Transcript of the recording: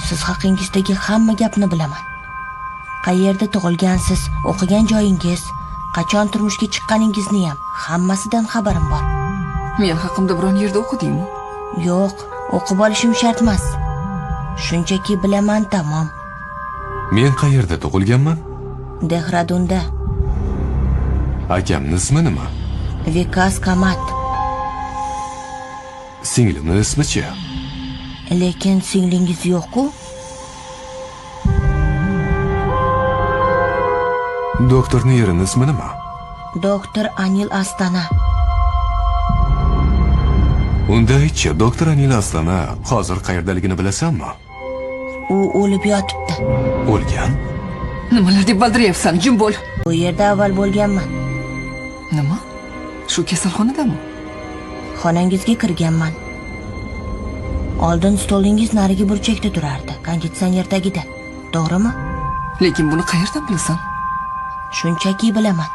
Siz haqingizdagi hamma gapni bilaman. Qayerda tug'ilgansiz, o'qigan joyingiz, qachon turmushga chiqqaningizni ham hammasidan xabarim bor. Men haqimda biron yerda o'qidingmi? Yo'q, o'qib olishim shart emas. Shunchaki bilaman, tamom. Men qayerda tug'ilganman? Dehradunda. Akamning ismi nima? Vikas Kamat. Singlimning ismi-chi? Lekin singlingiz yo'q-ku? Doktorning erining ismi nima? Doktor Anil Astana. Unda aytchi, doktor Anil Astana hozir qayerdaligini bilasanmi? U o'lib yotibdi. O'lgan? Nimalar deb baldiryapsan? Jim bo'l. Bu yerda avval bo'lganman. Nima? Shu kasalxonadami? Xonangizga kirganman. Oldin stolingiz narigi burchakda turardi, konditsioner tagida. To'g'rimi? Lekin buni qayerdan bilasan? Shunchaki bilaman.